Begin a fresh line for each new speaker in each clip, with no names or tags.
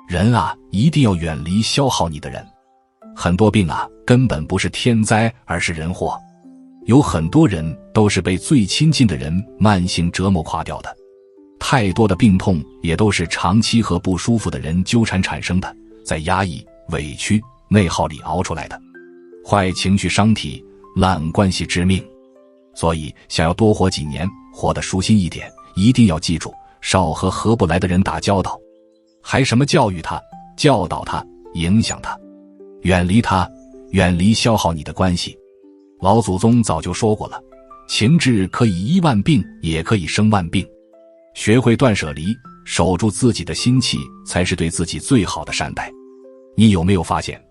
人啊，一定要遠離消耗你的人。很多病啊，根本不是天災，而是人禍。有很多人都是被最親近的人慢性折磨垮掉的。太多的病痛也都是長期和不舒服的人纠纏產生的，在壓抑、委屈、內耗裡熬出來的。壞情緒傷體，爛關係致命。所以想要多活幾年，活得舒心一點，一定要記住，少和合不來的人打交道。還什麼教育他、教導他、影響他，遠離他，遠離消耗你的關係。老祖宗早就說過了，情志可以醫萬病，也可以生萬病。學會斷捨離，守住自己的心氣，才是對自己最好的善待。你有沒有發現，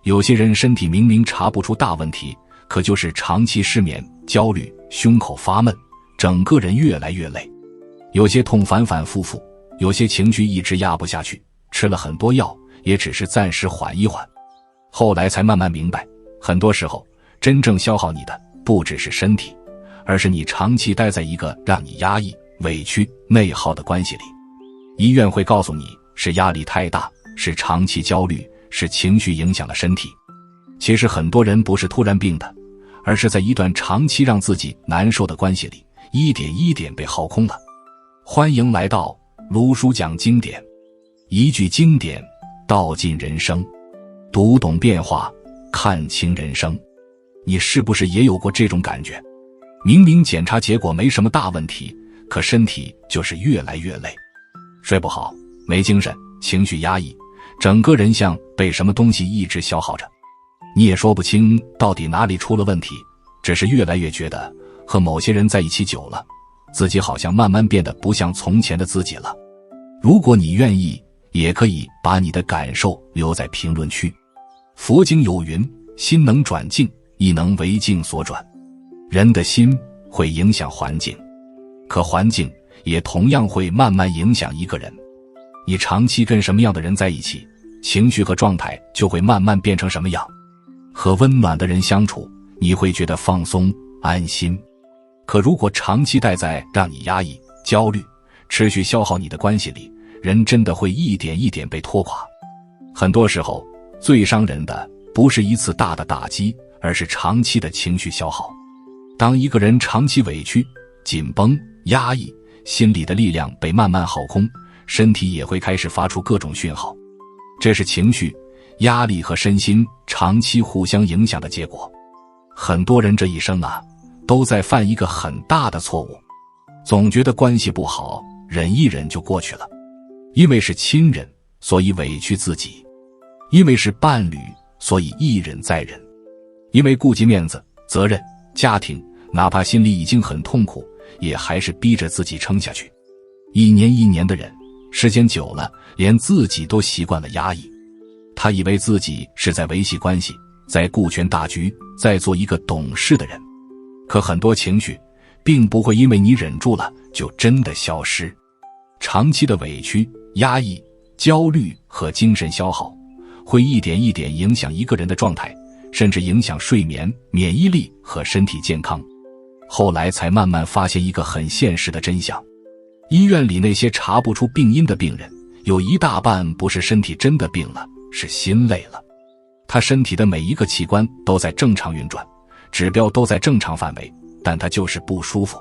有些人身體明明查不出大問題，可就是長期失眠、焦慮、胸口發悶，整個人越來越累。有些痛反反复复，有些情緒一直压不下去，吃了很多药，也只是暫时緩一緩。後來才慢慢明白，很多时候真正消耗你的不只是身体，而是你长期待在一个讓你壓抑、委屈、內耗的關係裡。醫院會告訴你，是壓力太大，是長期焦慮，是情緒影響了身體。其實很多人不是突然病的，而是在一段長期讓自己難受的關係裡，一點一點被耗空了。歡迎來到盧叔講經典，一句經典道盡人生，讀懂變化，看清人生。你是不是也有過這種感覺？明明檢查結果沒什麼大問題，可身體就是越來越累，睡不好，沒精神，情緒壓抑，整個人像被什麼東西一直消耗着。你也說不清到底哪裡出了問題，只是越來越覺得和某些人在一起久了，自己好像慢慢變得不像從前的自己了。如果你願意，也可以把你的感受留在評論區。佛經有云，心能轉境，亦能為境所轉。人的心會影響環境，可環境也同樣會慢慢影響一個人。你長期跟什麼樣的人在一起，情緒和狀態就會慢慢變成什麼樣。和溫暖的人相處，你會覺得放鬆、安心。可如果長期待在讓你壓抑、焦慮、持續消耗你的關係裡，人真的會一點一點被拖垮。很多時候，最傷人的不是一次大的打擊，而是長期的情緒消耗。當一個人長期委屈、緊繃、壓抑，心裡的力量被慢慢耗空，身體也會開始發出各種訊號。這是情緒、壓力和身心長期互相影響的結果。很多人這一生啊，都在犯一個很大的錯誤，總覺得關係不好，忍一忍就過去了。因為是親人，所以委屈自己；因為是伴侶，所以一忍再忍；因為顧及面子、責任、家庭，哪怕心裡已經很痛苦，也還是逼着自己撐下去。一年一年的忍，時間久了，連自己都習慣了壓抑。他以為自己是在維繫關係，在顧全大局，在做一個懂事的人。可很多情緒並不會因為你忍住了就真的消失。長期的委屈、壓抑、焦慮和精神消耗，會一點一點影響一個人的狀態，甚至影響睡眠、免疫力和身體健康。後來才慢慢發現一個很現實的真相，醫院裡那些查不出病因的病人，有一大半不是身體真的病了，是心累了。他身體的每一個器官都在正常運轉，指標都在正常範圍，但他就是不舒服，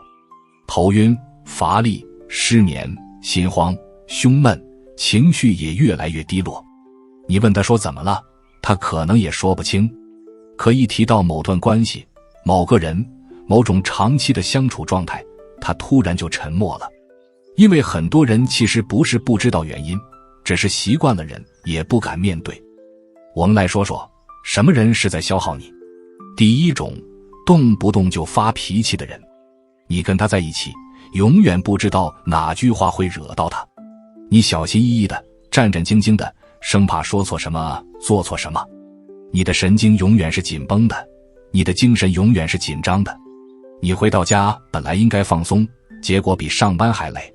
頭暈、乏力、失眠、心慌、胸悶，情緒也越來越低落。你問他說怎麼了，他可能也說不清。可一提到某段關係、某個人、某種長期的相處狀態，他突然就沉默了。因為很多人其實不是不知道原因，只是習慣了忍，也不敢面對。我們來說說，什麼人是在消耗你？第一種，動不動就發脾氣的人。你跟他在一起，永遠不知道哪句話會惹到他。你小心翼翼的，戰戰兢兢的，生怕說錯什麼，做錯什麼。你的神經永遠是緊繃的，你的精神永遠是緊張的。你回到家本來應該放鬆，結果比上班還累。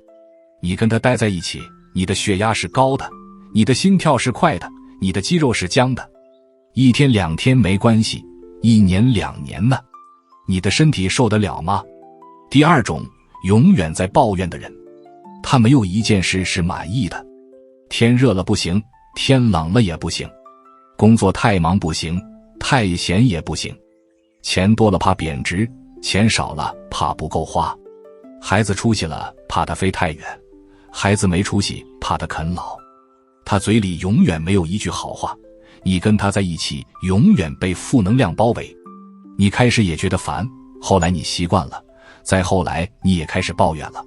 你跟他待在一起，你的血壓是高的，你的心跳是快的，你的肌肉是僵的。一天兩天沒關係，一年兩年呢？你的身體受得了嗎？第二種，永遠在抱怨的人。他沒有一件事是滿意的。天熱了不行，天冷了也不行，工作太忙不行，太閒也不行，錢多了怕貶值，錢少了怕不夠花，孩子出息了怕他飛太遠，孩子沒出息怕他啃老。他嘴裡永遠沒有一句好話，你跟他在一起永遠被負能量包圍。你開始也覺得煩，後來你習慣了，再後來你也開始抱怨了，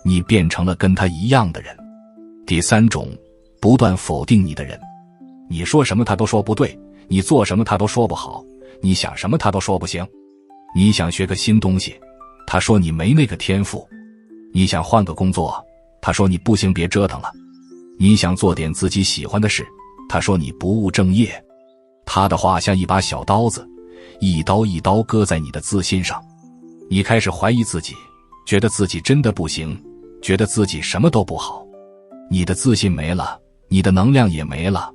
你變成了跟他一樣的人。第三種，不斷否定你的人，你說什麼他都說不對，你做什麼他都說不好，你想什麼他都說不行。你想學個新東西，他說你沒那個天賦；你想換個工作，他說你不行，別折騰了；你想做點自己喜歡的事，他說你不務正業。他的話像一把小刀子，一刀一刀割在你的自信上。你開始懷疑自己，覺得自己真的不行，覺得自己什麼都不好。你的自信沒了，你的能量也沒了，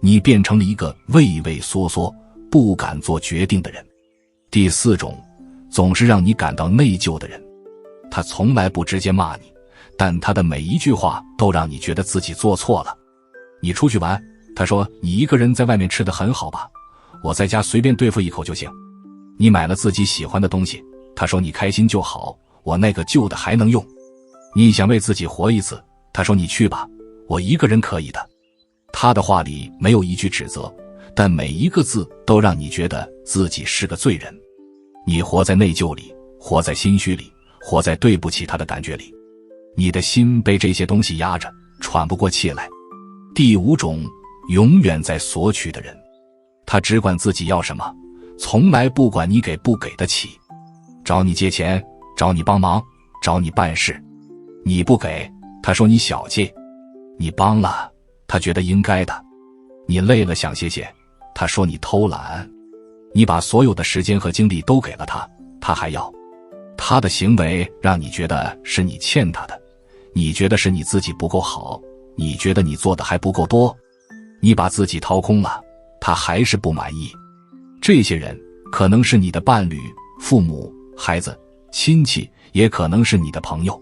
你變成了一個畏畏縮縮、不敢做決定的人。第四種，總是讓你感到內疚的人，他從來不直接罵你，但他的每一句話都讓你覺得自己做錯了。你出去玩，他說你一個人在外面吃得很好吧，我在家隨便對付一口就行。你買了自己喜歡的東西，他說你開心就好，我那個舊的還能用。你想為自己活一次，他說你去吧，我一個人可以的。他的話裡沒有一句指責，但每一個字都讓你覺得自己是個罪人。你活在內疚裡，活在心虛裡，活在對不起他的感覺裡，你的心被這些東西壓着，喘不過氣來。第五種，永遠在索取的人，他只管自己要什麼，從來不管你給不給得起。找你借錢，找你幫忙，找你辦事，你不給，他說你小氣；你幫了，他覺得應該的；你累了想歇歇，他說你偷懶。你把所有的時間和精力都給了他，他還要。他的行為讓你覺得是你欠他的，你覺得是你自己不夠好，你覺得你做的還不夠多，你把自己掏空了，他還是不满意。這些人可能是你的伴侶、父母、孩子、親戚，也可能是你的朋友。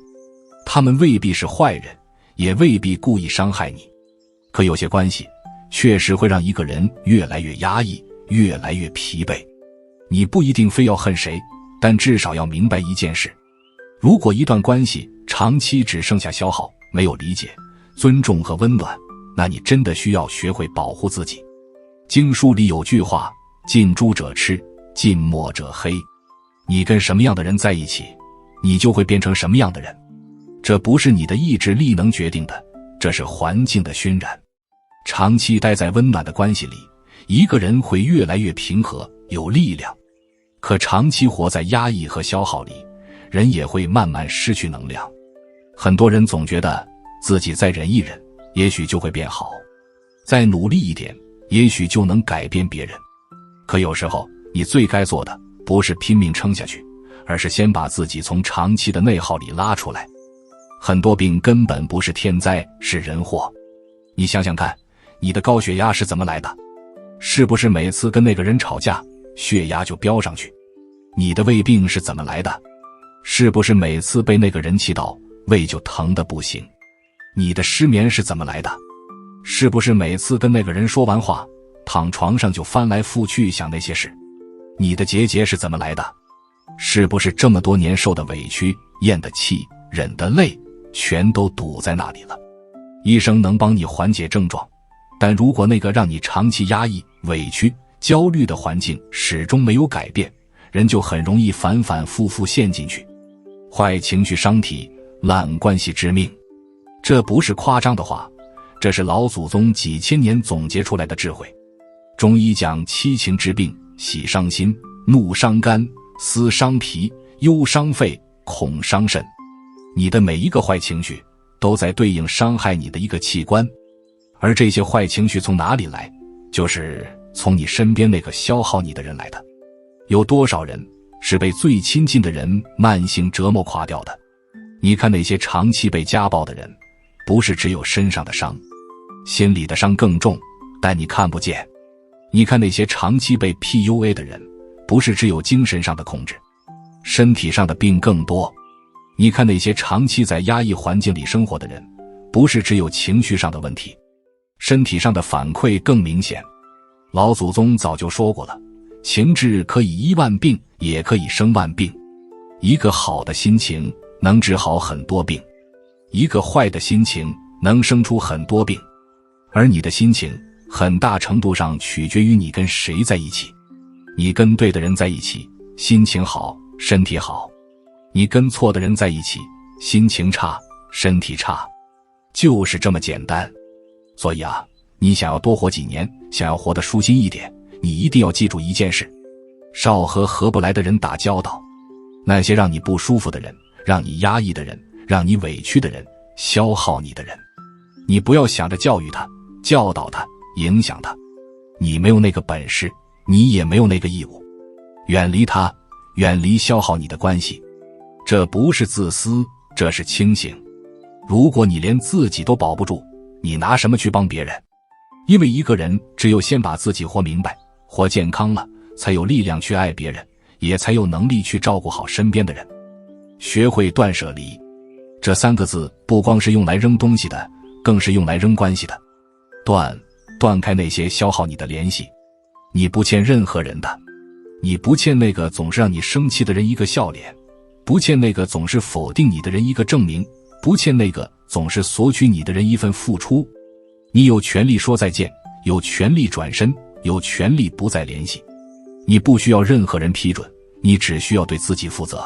他們未必是壞人，也未必故意傷害你，可有些關係確實會讓一個人越來越壓抑，越來越疲憊。你不一定非要恨誰，但至少要明白一件事，如果一段關係長期只剩下消耗，沒有理解、尊重和溫暖，那你真的需要学會保護自己。經書裡有句話，近朱者赤，近墨者黑。你跟什麼樣的人在一起，你就會變成什麼樣的人。這不是你的意志力能決定的，這是環境的熏染。長期待在溫暖的關係裡，一個人會越來越平和，有力量。可長期活在壓抑和消耗裡，人也會慢慢失去能量。很多人总覺得自己再忍一忍，也許就會變好，再努力一點，也許就能改變別人。可有時候，你最該做的不是拼命撐下去，而是先把自己從長期的内耗裡拉出來。很多病根本不是天災，是人禍。你想想看，你的高血壓是怎麼來的？是不是每次跟那個人吵架，血壓就飆上去？你的胃病是怎麼來的？是不是每次被那個人氣到，胃就疼得不行？你的失眠是怎麼來的？是不是每次跟那個人說完話，躺床上就翻來覆去想那些事？你的結節是怎麼來的？是不是這麼多年受的委屈、咽的氣、忍的淚，全都堵在那裡了？醫生能幫你緩解症狀，但如果那個讓你長期壓抑、委屈、焦慮的環境始終沒有改變，人就很容易反反复复陷進去。壞情緒傷體，爛關係致命。這不是誇張的話，這是老祖宗幾千年總結出來的智慧。中醫講七情治病，喜傷心，怒傷肝，思傷脾，憂傷肺，恐傷腎。你的每一個壞情緒都在對應傷害你的一個器官，而這些壞情緒從哪裡來？就是從你身邊那個消耗你的人來的。有多少人是被最親近的人慢性折磨垮掉的？你看那些長期被家暴的人，不是只有身上的傷，心裡的傷更重，但你看不見。你看那些長期被 PUA 的人，不是只有精神上的控制，身体上的病更多。你看那些长期在压抑環境裡生活的人，不是只有情緒上的問題，身體上的反饋更明顯。老祖宗早就说過了，情志可以医万病，也可以生万病。一个好的心情能治好很多病，一个壞的心情能生出很多病。而你的心情很大程度上取決於你跟誰在一起。你跟對的人在一起，心情好，身體好；你跟錯的人在一起，心情差，身體差。就是這麼簡單。所以啊，你想要多活幾年，想要活得舒心一點，你一定要記住一件事：少和合不來的人打交道。那些讓你不舒服的人，讓你壓抑的人，讓你委屈的人，消耗你的人，你不要想着教育他，教導他，影響他，你沒有那個本事，你也沒有那個義務。遠離他，遠離消耗你的關係。這不是自私，這是清醒。如果你連自己都保不住，你拿什麼去幫別人？因為一個人只有先把自己活明白，活健康了，才有力量去愛別人，也才有能力去照顧好身邊的人。學會斷捨離，這三個字不光是用來扔東西的，更是用來扔關係的。斷開那些消耗你的聯繫。你不欠任何人的，你不欠那個總是讓你生氣的人一個笑臉，不欠那個總是否定你的人一個證明，不欠那個總是索取你的人一份付出。你有權利說再見，有權利轉身，有權利不再聯繫。你不需要任何人批准，你只需要對自己負責。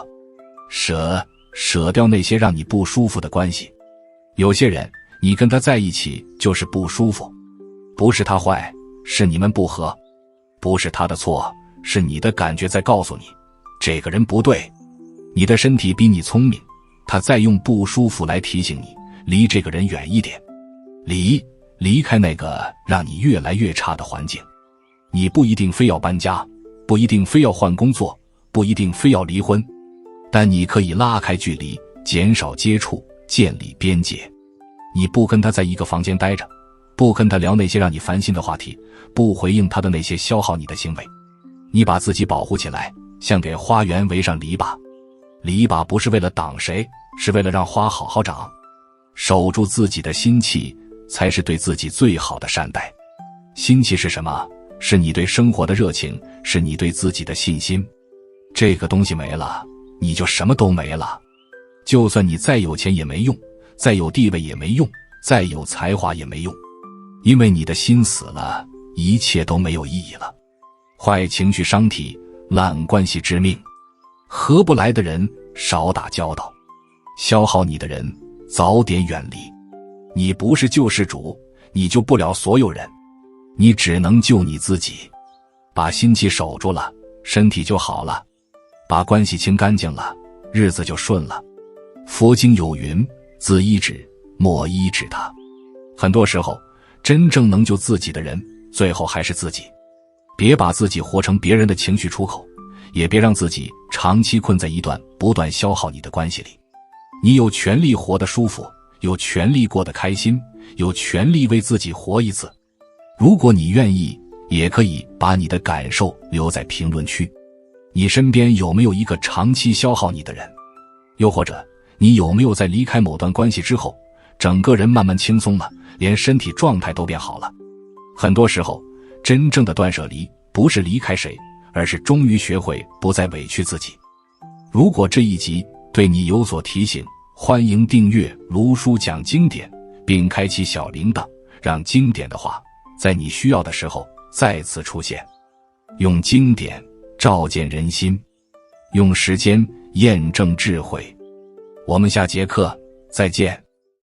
捨掉那些讓你不舒服的關係。有些人，你跟他在一起就是不舒服，不是他壞，是你們不合。不是他的錯，是你的感覺在告訴你，這個人不對。你的身體比你聰明，他在用不舒服來提醒你，離這個人遠一點，離開那個讓你越來越差的環境。你不一定非要搬家，不一定非要換工作，不一定非要離婚，但你可以拉開距離，減少接觸，建立邊界。你不跟他在一個房間待着，不跟他聊那些讓你煩心的話題，不回應他的那些消耗你的行為。你把自己保護起來，像給花園圍上籬笆。籬笆不是為了擋誰，是為了讓花好好長。守住自己的心氣，才是對自己最好的善待。心氣是什麼？是你對生活的熱情，是你對自己的信心。這個東西沒了，你就什麼都沒了。就算你再有錢也沒用，再有地位也沒用，再有才華也沒用。因為你的心死了，一切都沒有意義了。壞情緒傷體，爛關係致命。合不來的人少打交道，消耗你的人早點遠離。你不是救世主，你救不了所有人，你只能救你自己。把心氣守住了，身體就好了；把關係清乾淨了，日子就順了。佛經有云：自醫治，莫醫治他。很多時候，真正能救自己的人，最後還是自己。別把自己活成別人的情緒出口，也別讓自己長期困在一段不斷消耗你的關係裡。你有權利活得舒服，有權利過得開心，有權利為自己活一次。如果你願意，也可以把你的感受留在評論區。你身邊有沒有一個長期消耗你的人？又或者，你有沒有在離開某段關係之後，整個人慢慢輕鬆了，連身體狀態都變好了？很多時候，真正的斷捨離，不是離開誰，而是終於學會不再委屈自己。如果這一集對你有所提醒，歡迎訂閱盧叔講經典，並開啟小鈴鐺，讓經典的話在你需要的時候再次出現。用經典照見人心，用時間驗證智慧。我們下節課再見。